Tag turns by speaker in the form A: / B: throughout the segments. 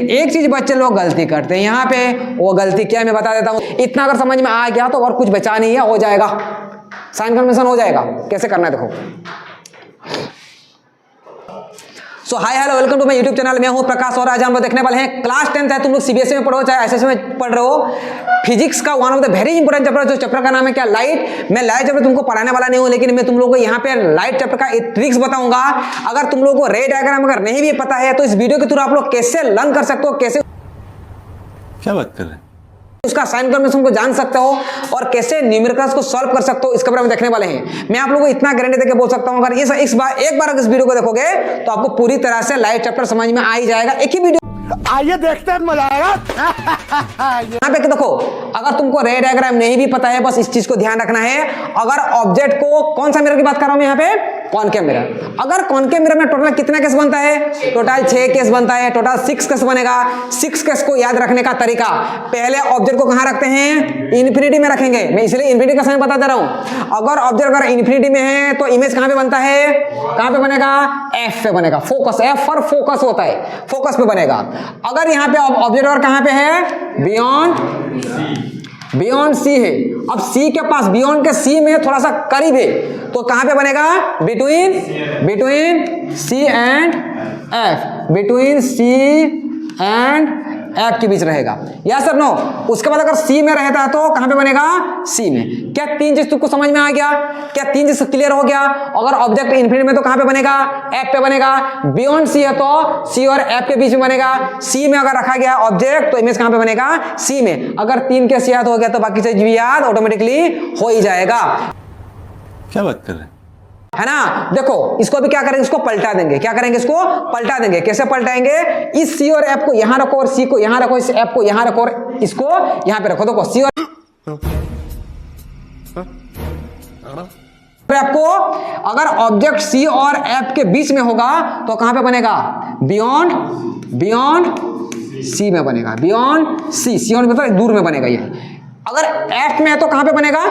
A: एक चीज बच्चे लोग गलती करते हैं यहाँ पे, वो गलती क्या है मैं बता देता हूँ। इतना अगर समझ में आ गया तो और कुछ बचा नहीं है, हो जाएगा, साइन कन्वेंशन हो जाएगा। कैसे करना है देखो। So hi hello welcome to my YouTube channel. मैं हूं प्रकाश और आज हम लोग देखने वाले हैं क्लास 10 है। तुम लोग सीबीएसई में पढ़ो चाहे एसएससी में पढ़ रहे हो, फिजिक्स का one of the very important chapter, जो चैप्टर का नाम है क्या, लाइट। मैं लाइट चैप्टर तुमको पढ़ाने वाला नहीं हूं, लेकिन मैं तुम लोगों को यहाँ पे लाइट चैप्टर का एक ट्रिक्स बताऊंगा। अगर तुम लोगों को रे डायग्राम अगर नहीं भी पता है तो इस वीडियो के थ्रू आप लोग कैसे लर्न कर सकते हो, कैसे क्या बात कर रहे हैं, उसका साइन कन्वेंशन को जान सकते हो और कैसे न्यूमेरिकल्स को सॉल्व कर सकते हो, इसके बारे में देखने वाले हैं। मैं आप लोगों को इतना गारंटी देके बोल सकता हूं, अगर एक बार अगर इस वीडियो को देखोगे तो आपको पूरी तरह से लाइट चैप्टर समझ में आ ही जाएगा। एक ही वीडियो
B: आइए देखते हैं, मजा आएगा।
A: यहाँ पे देखो, अगर तुमको रे डायग्राम नहीं भी पता है, बस इस चीज को ध्यान रखना है। अगर ऑब्जेक्ट को, कौन सा मिरर की बात कर रहा हूं मैं यहाँ पे, कॉनकेव मिरर। अगर कॉनकेव मिरर में टोटल कितना केस बनता है, टोटल 6 केस बनता है, टोटल 6 केस बनेगा। 6 केस को याद रखने का तरीका, पहले ऑब्जेक्ट को कहां रखते हैं, इन्फिनिटी में रखेंगे। मैं इसलिए इन्फिनिटी का साइन बता दे रहा हूं। अगर ऑब्जेक्ट अगर इन्फिनिटी में है तो इमेज कहां पे बनता है, कहां पे बनेगा, एफ पे बनेगा। फोकस, एफ फॉर फोकस होता है, फोकस पे बनेगा। अगर यहाँ पे ऑब्जेक्ट और कहां पे है, बियॉन्ड सी है। अब सी के पास, बियॉन्ड के सी में थोड़ा सा करीब है, तो कहां पे बनेगा, between C and F, between C and F के बीच रहेगा, या सर नो। उसके बाद अगर सी में रहता है तो कहां पे बनेगा, सी में। क्या तीन चीज तुमको समझ में आ गया, क्या तीन चीज क्लियर हो गया। अगर ऑब्जेक्ट इन्फिनिटी में तो कहां पे बनेगा, एफ पे बनेगा। बियॉन्ड सी है तो सी और एफ के बीच में बनेगा। सी में अगर रखा गया ऑब्जेक्ट तो इमेज कहां पे बनेगा, सी में। अगर तीन केस याद हो गया तो बाकी चीज भी याद ऑटोमेटिकली हो ही जाएगा।
C: क्या बात कर रहे हैं,
A: है ना। देखो इसको अभी क्या करेंगे, इसको पलटा देंगे। क्या करेंगे, इसको पलटा देंगे। कैसे पलटाएंगे, इस सी और एफ को यहां रखो और सी को यहां रखो, इस एफ को यहां रखो और इसको यहां पे रखो। देखो सी और एफ को, अगर ऑब्जेक्ट सी और एफ के बीच में होगा तो कहां पे बनेगा, बियॉन्ड सी में बनेगा। बियॉन्ड सी, सी मतलब दूर में बनेगा ये। अगर एफ में है तो कहां पे बनेगा,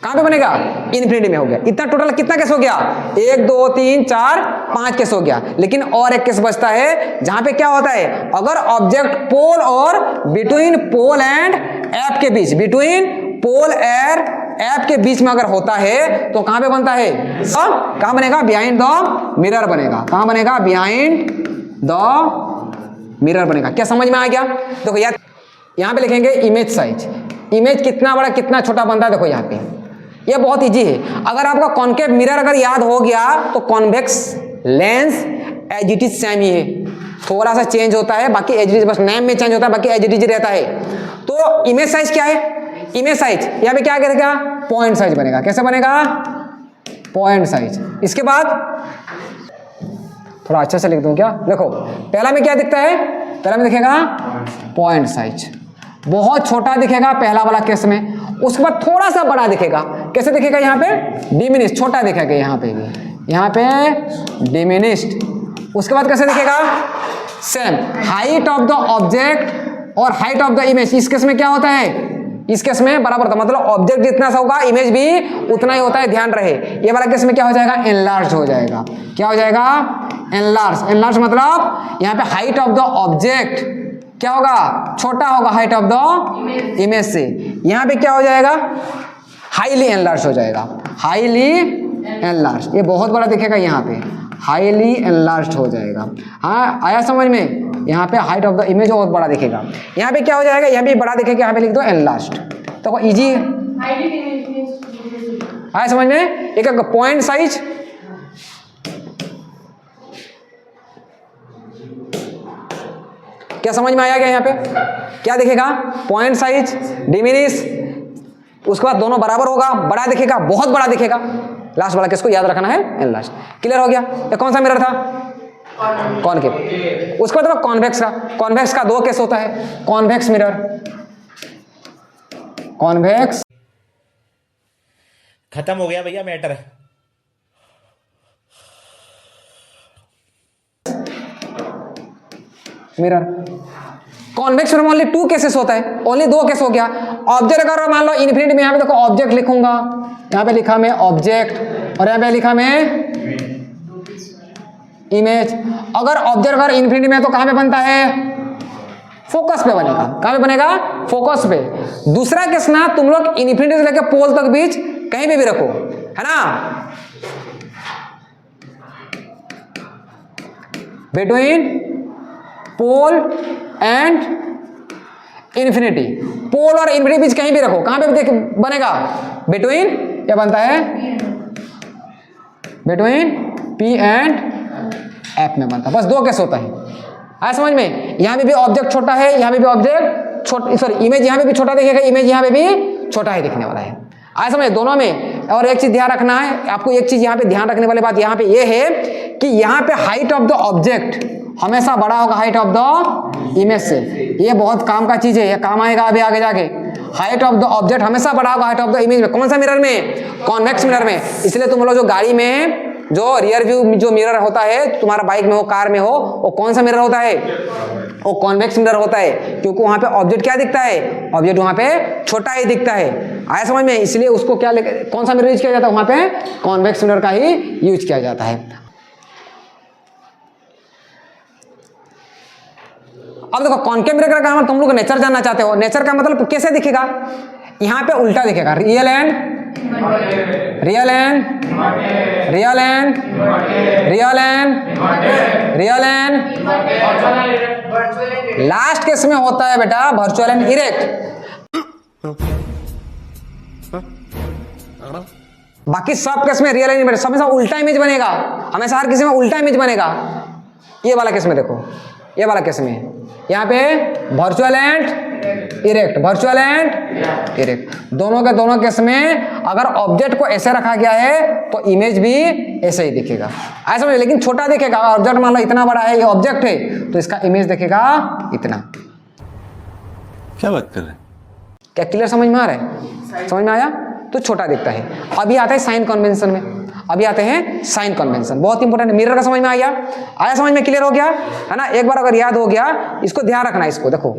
A: कहां पे बनेगा, इन्फिनिटी में हो गया। इतना टोटल कितना केस हो गया, 1 2 3 4 5 केस हो गया। लेकिन और एक केस बचता है जहां पे क्या होता है, अगर ऑब्जेक्ट पोल और बिटवीन पोल एंड एफ के बीच, बिटवीन पोल एंड एफ के बीच में अगर होता है तो कहां पे बनता है, कहां बनेगा, बिहाइंड द मिरर बनेगा। कहां बनेगा, बिहाइंड द मिरर बनेगा। क्या समझ में आ गया। देखो यार, यहां पे लिखेंगे इमेज साइज, इमेज कितना बड़ा कितना छोटा बनता है। देखो यहाँ पे ये बहुत इजी है। अगर आपका कॉनकेव मिरर अगर याद हो गया तो convex lens as it is same ही है, थोड़ा सा चेंज होता है, बाकी एज इट इज, बस नेम में चेंज होता है, बाकी एज इट इज रहता है। तो इमेज साइज क्या है, इमेज साइज यहाँ पे क्या करेगा, पॉइंट साइज बनेगा। कैसे बनेगा, पॉइंट साइज। इसके बाद थोड़ा अच्छा से लिख दूं क्या, देखो पहला में क्या दिखता है, पहला में दिखेगा पॉइंट साइज, बहुत छोटा दिखेगा पहला वाला केस में। उसके बाद थोड़ा सा बड़ा दिखेगा। कैसे दिखेगा, यहाँ पे डिमिनिश, छोटा दिखेगा यहाँ पे भी, यहाँ पे डिमिनिश्ड। उसके बाद कैसे दिखेगा, same height of the object और हाइट ऑफ द इमेज। इस केस में क्या होता है, इस केस में बराबर था, मतलब ऑब्जेक्ट जितना सा होगा इमेज भी उतना ही होता है, ध्यान रहे। ये वाला केस में क्या हो जाएगा, एनलार्ज हो जाएगा। क्या हो जाएगा, एनलार्ज। एनलार्ज मतलब यहाँ पे हाइट ऑफ द ऑब्जेक्ट क्या होगा, छोटा होगा हाइट ऑफ द इमेज से। यहाँ पे क्या हो जाएगा, हाईली एनलार्ज हो जाएगा, हाईली एनलार्ज। ये बहुत बड़ा दिखेगा यहाँ पे, हाईली एनलार्ज हो जाएगा। हाँ आया समझ में, यहाँ पे हाइट ऑफ द इमेज बहुत बड़ा दिखेगा। यहाँ पे क्या हो जाएगा, यहाँ पे बड़ा दिखेगा, यहाँ पे लिख दो एनलार्ज। तो इजी आया समझ में। एक पॉइंट साइज, क्या समझ में आया गया, यहाँ पे क्या दिखेगा, पॉइंट साइज, डिमिनिश। उसके बाद दोनों बराबर होगा, बड़ा दिखेगा, बहुत बड़ा दिखेगा। लास्ट वाला किसको याद रखना है, एनलार्ज। क्लियर हो गया। ये कौन सा मिरर था, कॉनकेव। उसके बाद कॉन्वेक्स का, कॉन्वेक्स का 2 केस होता है, कॉन्वेक्स मिरर, कॉन्वेक्स।
D: खत्म हो गया भैया मैटर।
A: मिरर, कॉन्वेक्स में ओनली 2 केसेस होता है, ओनली 2 केस हो गया। ऑब्जेक्ट अगर मान लो इन्फिनिटी में, यहाँ पे देखो ऑब्जेक्ट लिखूंगा, यहाँ पे लिखा मैं ऑब्जेक्ट और यहाँ पे लिखा मैं इमेज। अगर ऑब्जेक्ट अगर इन्फिनिटी में है तो कहाँ पे बनता है? फोकस पे बनेगा। कहाँ पे बनेगा? फोकस पे। दूसरा केस ना तुम लोग इन्फिनिटी से लेकर पोल तक बीच कहीं पे भी रखो, है ना, बिटवीन पोल एंड इन्फिनिटी। पोल और इन्फिनिटी बीच कहीं भी रखो, कहां पे बनेगा? बिटवीन, क्या बनता है? बिटवीन पी एंड एफ में बनता है। बस दो केस होता है, आया समझ में? यहां पे भी ऑब्जेक्ट छोटा है, यहां पे भी ऑब्जेक्ट छोटा, सॉरी इमेज यहां पे भी छोटा दिखेगा, इमेज यहां पे भी छोटा ही दिखने वाला है। आया समझ दोनों में। और एक चीज ध्यान रखना है आपको, एक चीज यहां पे ध्यान रखने वाली बात यहां पे ये है कि यहां पे हाइट ऑफ द ऑब्जेक्ट हमेशा बड़ा होगा हाइट ऑफ द इमेज से। ये बहुत काम का चीज है, ये काम आएगा अभी आगे जाके। हाइट ऑफ द ऑब्जेक्ट हमेशा बड़ा होगा हाइट ऑफ द इमेज में। कौन सा मिरर में? कॉन्वेक्स मिरर में। इसलिए तुम लोग जो गाड़ी में जो रियर व्यू जो मिरर होता है, तुम्हारा बाइक में हो, कार में हो, वो कौन सा मिरर होता है? वो कॉन्वेक्स मिरर होता है, क्योंकि वहां पे ऑब्जेक्ट क्या दिखता है? ऑब्जेक्ट वहां पे छोटा ही दिखता है। आया समझ में? इसलिए उसको क्या कौन सा मिरर यूज किया जाता है? वहां पे कॉन्वेक्स मिरर का ही यूज किया जाता है। अब देखो कॉन्केव मिरर का मतलब तुम लोग नेचर जानना चाहते हो। नेचर का मतलब कैसे दिखेगा? यहां पे उल्टा दिखेगा, real and real and real and real and real and last case में होता है बेटा वर्चुअल एंड इरेक्ट। बाकी सब केस में रियल एंड इरेक्ट, हमेशा उल्टा इमेज बनेगा, हमेशा हर किसी में उल्टा इमेज बनेगा। ये वाला केस में देखो, ये वाला केस में यहाँ पे virtual and erect, virtual and erect, दोनों के दोनों केस में अगर ऑब्जेक्ट को ऐसे रखा गया है तो इमेज भी ऐसे ही दिखेगा। ऐसा समझ, लेकिन छोटा दिखेगा। ऑब्जेक्ट मान लो इतना बड़ा है, ये ऑब्जेक्ट है, तो इसका इमेज दिखेगा इतना।
C: क्या बात कर रहे हैं?
A: क्या क्लियर समझ में आ रहा है? समझ में आया? तो छोटा दिखता है। अभी आता है साइन कन्वेंशन में, अभी आते हैं साइन कन्वेंशन, बहुत इंपॉर्टेंट है। मिरर का समझ में आया? आया समझ में? क्लियर हो गया है ना? एक बार अगर याद हो गया, इसको ध्यान रखना। इसको देखो,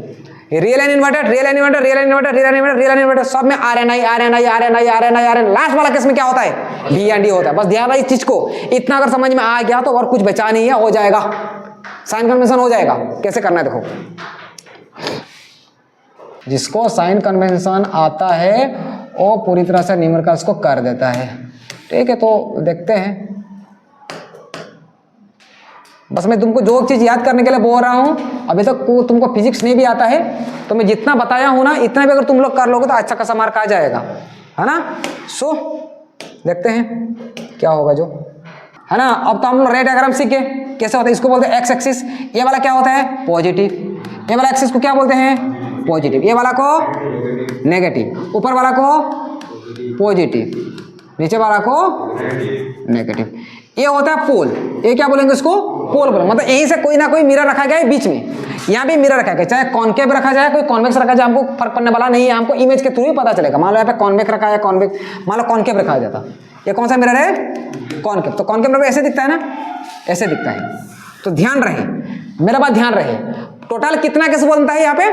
A: real and inverted, real and inverted, real and inverted, real and inverted, real and inverted, सब में RNI RNI RNI RNI RN. Last वाला केस में क्या होता है? डी एंड डी होता है। बस ध्यान रखना इस चीज को। इतना अगर समझ में आ गया तो और कुछ बचा नहीं है, हो जाएगा, साइन कन्वेंशन हो जाएगा। कैसे करना है देखो, जिसको साइन कन्वेंशन आता है वो पूरी तरह से न्यूमेरिकल्स को कर देता है। ठीक है, तो देखते हैं। बस मैं तुमको जो चीज याद करने के लिए बोल रहा हूं, अभी तक तुमको फिजिक्स नहीं भी आता है तो मैं जितना बताया हूं ना, इतना भी अगर तुम लोग कर लोगे तो अच्छा खासा मार्क आ जाएगा, है ना। सो देखते हैं क्या होगा जो, है ना। अब तो हम लोग रे डायग्राम सीखे कैसे होता है। इसको बोलते हैं एक्स एक्सिस। ये वाला क्या होता है? पॉजिटिव। ये वाला एक्सिस को क्या बोलते हैं? पॉजिटिव। ये वाला को नेगेटिव। ऊपर वाला को पॉजिटिव, नीचे वाला को नेगेटिव। ये होता है पोल। ये क्या बोलेंगे इसको? पोल बोलेंगे। मतलब यहीं से कोई ना कोई मिरर रखा गया है बीच में। यहाँ भी मिरर रखा गया, चाहे कॉन्केव रखा जाए, कोई कॉन्वेक्स रखा जाए, हमको फर्क पड़ने वाला नहीं है। हमको इमेज के थ्रू ही पता चलेगा। मान लो यहाँ पे कॉन्वेक्स रखा है, कॉन्वेक्स, मान लो कॉन्केव रखा जाता, ये कौन सा मिरर है? कॉन्केव। तो कॉन्केव मिरर ऐसे दिखता है ना, ऐसे दिखता है। तो ध्यान रहे, मेरा बात ध्यान रहे। टोटल कितना केस बनता है यहाँ पे?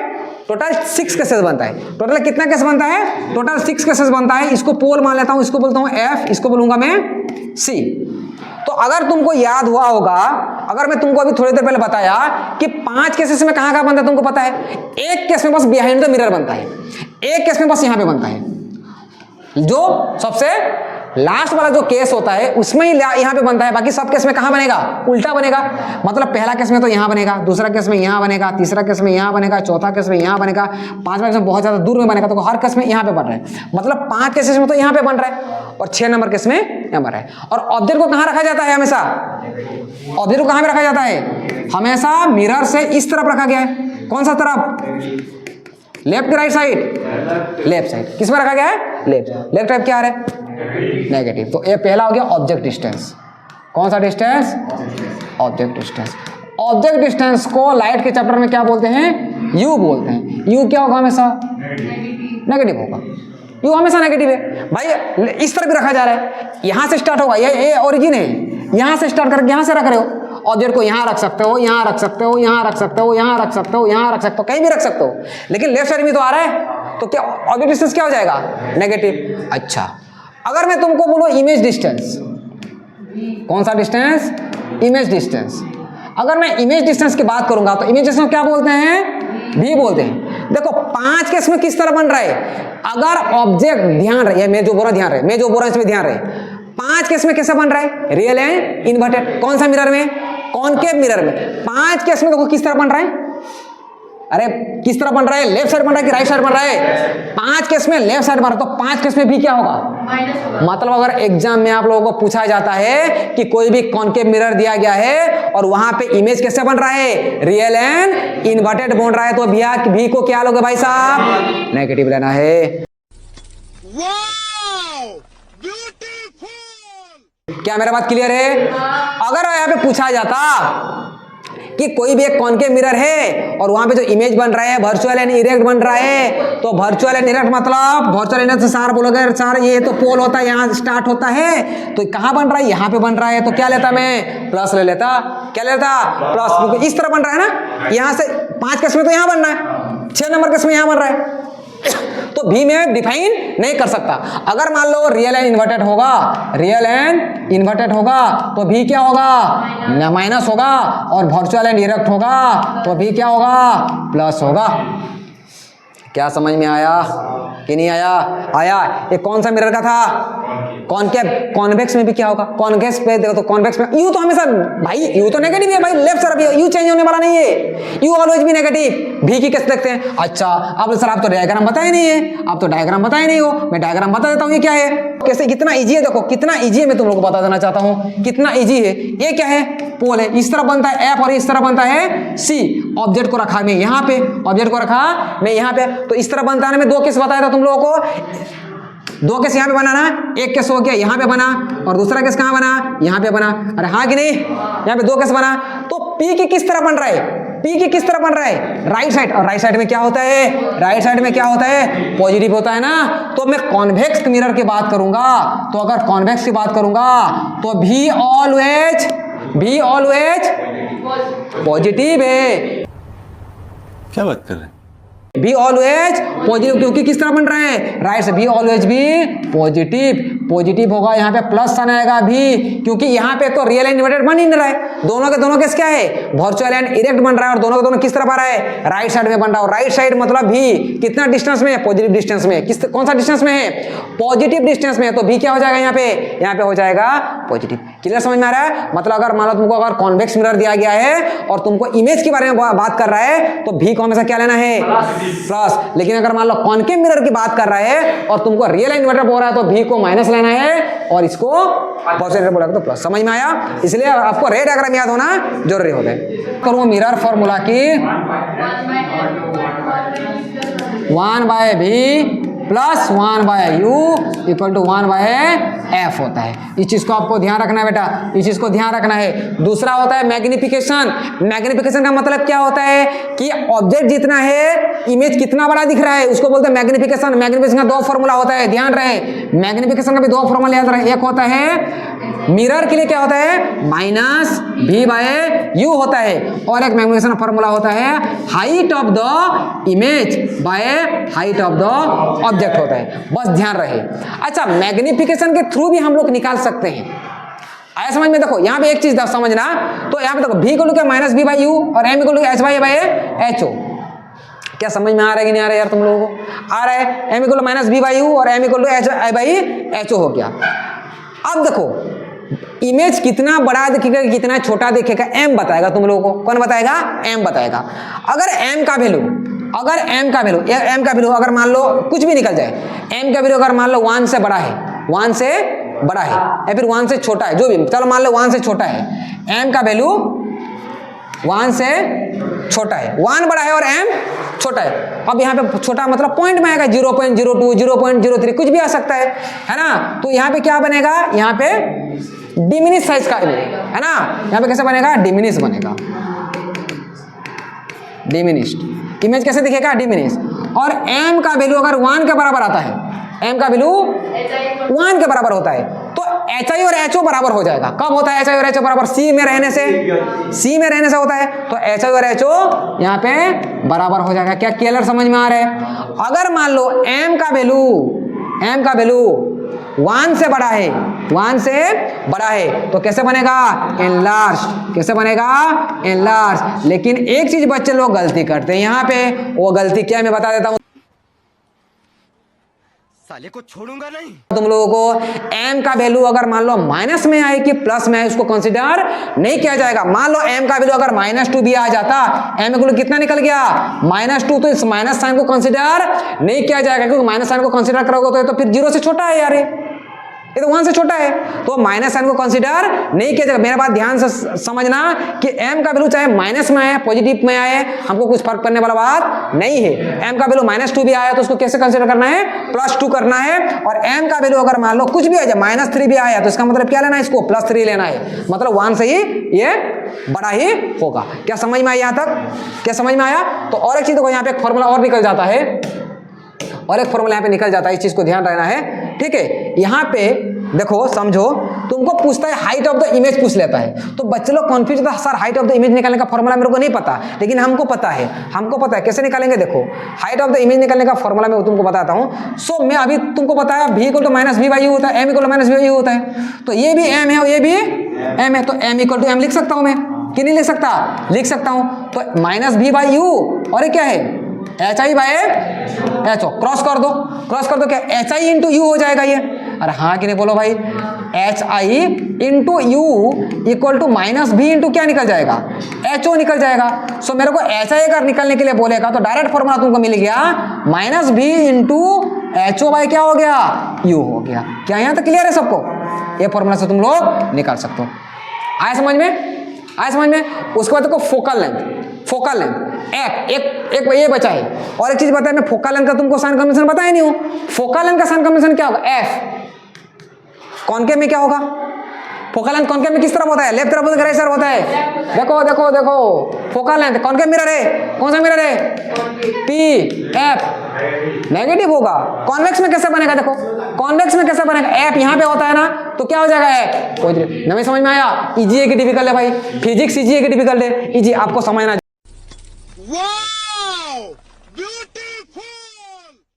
A: टोटल 6 केसेस बनता है। टोटल कितना केस बनता है? टोटल 6 केसेस बनता है। इसको पोल मान लेता हूं, इसको बोलता हूं एफ, इसको बोलूंगा मैं सी। तो अगर तुमको याद हुआ होगा, अगर मैं तुमको अभी थोड़ी देर पहले बताया कि 5 केसेस में कहां बनता है तुमको पता है? एक केस में बस बिहाइंड द मिरर बनता है, एक केस में बस यहां पे बनता है। जो सबसे लास्ट वाला जो केस होता है उसमें ही यहां पे बनता है। बाकी सब केस में कहां बनेगा? उल्टा बनेगा। मतलब पहला केस में तो यहां बनेगा, दूसरा केस में यहां बनेगा, तीसरा केस में यहां बनेगा, चौथा केस में यहां बनेगा, पांचवा केस में बहुत ज्यादा दूर में बनेगा। तो हर केस में यहां पे बन रहा है। मतलब 5 केसेस में तो यहां पे बन रहा है और 6 नंबर केस में यहां बन रहा है। और ऑब्जेक्ट को कहां रखा जाता है? हमेशा ऑब्जेक्ट को कहां पे रखा जाता है? हमेशा मिरर से इस तरफ रखा गया है। कौन सा तरफ? लेफ्ट की राइट साइड? Left side. किस में रखा गया है? लेफ्ट। लेफ्ट टाइप क्या आ रहा है? नेगेटिव। तो ये पहला हो गया ऑब्जेक्ट डिस्टेंस। कौन सा distance? Object distance. Object distance को लाइट के चैप्टर में क्या बोलते हैं? यू बोलते हैं। यू क्या होगा? हमेशा नेगेटिव होगा। यू हमेशा नेगेटिव है भाई। इस तरह भी रखा जा रहा है, यहां से स्टार्ट होगा, ये ओरिजिन है, यहां से स्टार्ट करके यहां से रख रहे हो। ऑब्जेक्ट को यहां रख सकते हो, यहां रख सकते हो, यहां रख सकते हो, यहां रख सकते हो, यहां रख सकते हो, कहीं भी रख सकते हो। लेकिन लेफ्ट साइड में तो आ रहा है, तो क्या ऑब्जेक्ट डिस्टेंस क्या हो जाएगा? नेगेटिव। अच्छा, अगर मैं तुमको बोलूं इमेज डिस्टेंस, कौन सा डिस्टेंस? Image distance. अगर मैं इमेज डिस्टेंस की बात करूंगा तो इमेज डिस्टेंस क्या बोलते हैं, भी बोलते हैं। देखो 5 केस में किस तरह बन रहा है, अगर ऑब्जेक्ट ध्यान रहे, मैं जो बोल रहा ध्यान रहे, मैं जो बोल रहा इसमें ध्यान रहे, 5 केस में कैसे बन रहा है, रियल एंड इन्वर्टेड। कौन सा मिरर में, कॉनकेव मिरर में। 5 केस में देखो किस तरह बन रहा है, अरे किस तरह बन रहा है, लेफ्ट साइड बन रहा है कि राइट साइड बन रहा है, 5 केस में लेफ्ट साइड बन रहा है। तो 5 केस में भी क्या होगा, मतलब अगर एग्जाम में आप लोगों को पूछा जाता है कि कोई भी कॉनकेव मिरर दिया गया है और वहां पे इमेज कैसे बन रहा है, रियल एंड इन्वर्टेड बन रहा है, तो भी को क्या लोगे भाई साहब, नेगेटिव लेना है। क्या मेरा बात क्लियर है? अगर यहाँ पे पूछा जाता कि कोई भी एक कॉनकेव मिरर है और वहां पे जो इमेज बन रहा है वर्चुअल एंड इरेक्ट बन रहा है, तो वर्चुअल एंड इरेक्ट मतलब वर्चुअल एंड से सार बोलोगे, सार ये तो पोल होता है, यहाँ स्टार्ट होता है, तो कहाँ बन रहा है, यहाँ पे बन रहा है, तो क्या लेता मैं, प्लस ले लेता। क्या लेता, प्लस, क्योंकि इस तरह बन रहा है ना, यहाँ से 5 केस में तो यहाँ बन रहा है, 6 नंबर केस में यहाँ बन रहा है, तो भी मैं डिफाइन नहीं कर सकता। अगर मान लो रियल एंड इन्वर्टेड होगा, रियल एंड इन्वर्टेड होगा, तो भी क्या होगा, माइनस होगा, और वर्चुअल एंड इरेक्ट होगा तो भी क्या होगा, प्लस होगा। क्या समझ में आया कि नहीं आया? आया। ये कौन सा मिरर का था, कॉनकेव। कॉन्वेक्स में भी क्या होगा, कॉन्वेक्स पे देखो तो कॉन्वेक्स में यू तो हमेशा भाई, यू तो नेगेटिव है भाई, लेफ्ट तरफ यू चेंज होने वाला नहीं है, यू ऑलवेज भी नेगेटिव। भी की कैसे देखते हैं, अच्छा अब सर आप तो डायग्राम बताए नहीं है, आप तो डायग्राम बताए नहीं हो, मैं डायग्राम बता देता हूँ ये क्या है, कैसे, कितना इजी है, देखो कितना इजी है, मैं तुम लोग को बता देना चाहता हूँ कितना इजी है। ये क्या है, पोल है, इस तरह बनता है एफ और इस तरह बनता है सी। ऑब्जेक्ट को रखा मैं यहाँ पे, ऑब्जेक्ट को रखा मैं यहाँ पे, तो इस तरह बनता है। मैं 2 केस बताया था तुम लोगों को, 2 केस यहाँ पे बना ना, एक केस हो गया यहाँ पे बना और दूसरा केस कहाँ बना, यहाँ पे बना। अरे हाँ कि नहीं, यहाँ पे 2 केस बना। तो पी की किस तरह बन रहा है, पी की किस तरह बन रहा है, राइट साइड। और राइट साइड में क्या होता है, राइट साइड में क्या होता है, पॉजिटिव होता है ना। तो मैं कॉन्वेक्स मिरर की बात करूंगा, तो अगर कॉन्वेक्स की बात करूंगा तो भी ऑलवेज पॉजिटिव है।
C: क्या बात कर रहे हैं?
A: बी ऑलवेज पॉजिटिव, क्योंकि किस तरह बन रहा है, राइट से। बी ऑलवेज भी पॉजिटिव होगा। यहाँ पे प्लस साइन आएगा भी, क्योंकि यहाँ पे तो रियल एंड इन्वर्टेड बन ही नहीं रहा है, दोनों के दोनों केस क्या है, वर्चुअल एंड इरेक्ट बन रहा है, और दोनों के दोनों किस तरफ आ रहा है, राइट साइड में बन रहा है। राइट साइड मतलब भी कितना डिस्टेंस में है, पॉजिटिव डिस्टेंस में। कौन सा डिस्टेंस में है, पॉजिटिव डिस्टेंस में है, तो भी क्या हो जाएगा यहाँ पे हो जाएगा पॉजिटिव। क्लियर समझ में आ रहा है? मतलब अगर मान लो तुमको अगर कॉन्वेक्स मिरर दिया गया है और तुमको इमेज के बारे में बात कर रहा है, तो भी को हमेशा क्या लेना है, प्लस। लेकिन अगर मान लो कॉनकेव मिरर की बात कर रहा है और तुमको रियल इन्वर्टर बोल रहा है, तो भी को माइनस लेना है और इसको पॉजिटिव बोला तो प्लस। समझ में आया? इसलिए आपको रे डायग्राम याद होना जरूरी होता है। करूँ मिरर फॉर्मूला की 1/v plus 1/u equal to 1/f होता है। इस चीज को आपको ध्यान रखना है बेटा, इस चीज को ध्यान रखना है। दूसरा होता है मैग्निफिकेशन। मैग्निफिकेशन का मतलब क्या होता है कि ऑब्जेक्ट जितना है, इमेज कितना बड़ा दिख रहा है, उसको बोलते हैं मैग्निफिकेशन। मैग्निफिकेशन का 2 फॉर्मूला होता है, ध्यान रहे। मैग्निफिकेशन का भी 2 फॉर्मूला याद रहे। एक होता है मिरर के लिए क्या होता है, -v/u होता है, और एक मैग्निफिकेशन फॉर्मूला होता है height of the image by height of the object होता है। बस ध्यान रहे। अच्छा, मैग्निफिकेशन के थ्रू भी हम लोग निकाल सकते हैं। आया समझ में? देखो यहाँ पे एक चीज समझना, तो यहाँ पे देखो v को क्या -v/u और m को h/h/o। क्या समझ में आ रहा है कि नहीं आ रहा है यार तुम लोगों को? आ रहा है। m को -v/u और m को h/ho हो गया। अब देखो इमेज कितना बड़ा दिखेगा कितना छोटा दिखेगा, m बताएगा तुम लोगों को। कौन बताएगा? m बताएगा। अगर m का वैल्यू अगर मान लो कुछ भी निकल जाए, m का वैल्यू अगर मान लो 1 से बड़ा है, 1 से बड़ा है या फिर 1 से छोटा है, जो भी, चलो मान लो 1 से छोटा है, m का वैल्यू 1 से छोटा है, 1 बड़ा है और m छोटा है। अब यहाँ पे छोटा मतलब पॉइंट में आएगा 0.02, 0.03, कुछ भी आ सकता है ना। तो यहाँ पे क्या बनेगा, यहाँ पे डिमिनिश साइज का है ना। यहाँ पे कैसे बनेगा, डिमिनिश बनेगा। डिमिनिश्ड इमेज कैसे दिखेगा, डिमिनिश। और m का वैल्यू अगर 1 के बराबर आता है, m का वैल्यू 1 के बराबर होता है, तो HI और HO बराबर हो जाएगा। कब होता है HI और HO बराबर? C में रहने से होता है। तो HI और HO यहाँ पे बराबर हो जाएगा। क्या क्लियर समझ में आ रहा है? अगर मान लो m का वैल्यू 1 से बड़ा है 1 से बड़ा है तो कैसे बनेगा, एनलार्ज। कैसे बनेगा, एनलार्ज। लेकिन एक चीज बच्चे लोग गलती करते हैं यहाँ पे, वो गलती क्या है मैं बता देता हूँ
B: साले को छोड़ूंगा नहीं।
A: तुम लोगों को। m का वैल्यू अगर मान लो माइनस में आए कि प्लस में आए उसको कंसीडर नहीं किया जाएगा। मान लो m का वैल्यू अगर -2 भी आ जाता, m इक्वल कितना निकल गया, -2, तो इस माइनस साइन को कंसीडर नहीं किया जाएगा, क्योंकि माइनस साइन को कंसीडर करोगे तो फिर 0 से छोटा है यार, ये तो 1 से छोटा है, तो माइनस साइन को कंसीडर नहीं किया जाएगा। मेरा बात ध्यान से समझना कि m का वैल्यू चाहे माइनस में आए पॉजिटिव में आए हमको कुछ फर्क पड़ने वाला बात नहीं है। m का वैल्यू -2 भी आया तो उसको कैसे कंसीडर करना है, +2 करना है। और m का वैल्यू अगर मान लो कुछ भी आ जाए, -3 भी आया तो इसका मतलब क्या लेना है, इसको +3 लेना है, मतलब 1 से ही ये बड़ा ही होगा। क्या समझ में आया यहाँ तक, क्या समझ में आया। तो और एक चीज देखो, यहाँ पे एक फॉर्मूला और निकल जाता है, और एक फॉर्मूला यहाँ पे निकल जाता है, इस चीज को ध्यान रखना है, ठीक है। यहाँ पे देखो समझो, तुमको पूछता है हाइट ऑफ द इमेज पूछ लेता है, तो बच्चे लोग कन्फ्यूज होता है, sir height of the image निकालने का फॉर्मूला मेरे को नहीं पता, लेकिन हमको पता है। हमको पता है कैसे निकालेंगे। देखो हाइट ऑफ द इमेज निकालने का फॉर्मूला मैं तुमको बताता हूँ। सो मैं अभी तुमको बताया v इक्वल टू -v/u होता है, m इक्वल टू -v/u होता है, तो ये भी m है और ये भी m है, तो m इक्वल टू m लिख सकता हूँ मैं कि नहीं लिख सकता, लिख सकता हूँ। तो -v/u और ये क्या है, HI/h, क्रॉस कर दो, क्रॉस कर दो, क्या HI इंटू यू हो जाएगा ये। अरे हाँ कि नहीं बोलो भाई, HI into U equal to -v into क्या निकल जाएगा, HO निकल जाएगा। सो मेरे को HI अगर निकलने के लिए बोलेगा तो डायरेक्ट फॉर्मूला तुमको मिल गया, -v इंटू HO बाई क्या हो गया, U हो गया। क्या यहाँ तक क्लियर है सबको, ये फॉर्मूला से तुम लोग निकाल सकते हो। आया समझ में, आया समझ में। उसके बाद देखो फोकल लेंथ, फोकल लेंथ एक ये बचा है। और एक चीज बताया मैं, फोकल लेंथ का तुमको साइन कन्वेंशन बताया नहीं हूं। फोकल लेंथ का साइन कन्वेंशन क्या होगा, F। कॉनकेव में क्या होगा, फोकल लेंथ कॉनकेव में किस तरफ होता है, लेफ्ट तरफ होता है, राइट तरफ होता है। देखो देखो देखो, फोकल लेंथ कॉनकेव मिरर है, कौन सा मिरर है, PF, नेगेटिव होगा। कॉन्वेक्स में कैसे बनेगा, देखो कॉन्वेक्स में कैसे बनेगा, F यहाँ पे होता है ना, तो क्या हो जाएगा F पॉजिटिव। नहीं समझ में आया, EGA की डिफिकल्ट है भाई, फिजिक्स EGA की डिफिकल्ट है, EG आपको समझना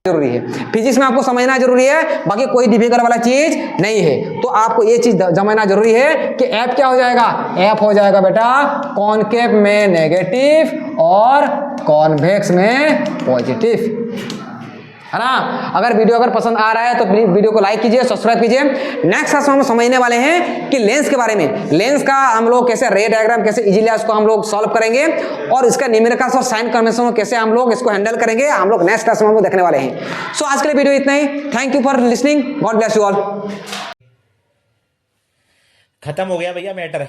A: जरूरी है, फिजिक्स में आपको समझना जरूरी है, बाकी कोई डिफिकल्ट वाला चीज नहीं है। तो आपको ये चीज समझना जरूरी है कि F क्या हो जाएगा, F हो जाएगा बेटा कॉनकेव में नेगेटिव और कॉन्वेक्स में पॉजिटिव, है ना। अगर वीडियो अगर पसंद आ रहा है तो प्लीज वीडियो को लाइक कीजिए, सब्सक्राइब कीजिए। नेक्स्ट क्लास में हम समझने वाले हैं कि लेंस के बारे में, लेंस का हम लोग कैसे रे डायग्राम कैसे इजीली उसको हम लोग सॉल्व करेंगे, और इसका न्यूमेरिकल्स और साइन कन्वेंशन को कैसे हम लोग इसको हैंडल करेंगे, हम लोग नेक्स्ट क्लास में हम लोग देखने वाले हैं। सो आज के लिए वीडियो इतना ही। Thank you for listening, God bless you all.
D: खत्म हो गया भैया मैटर।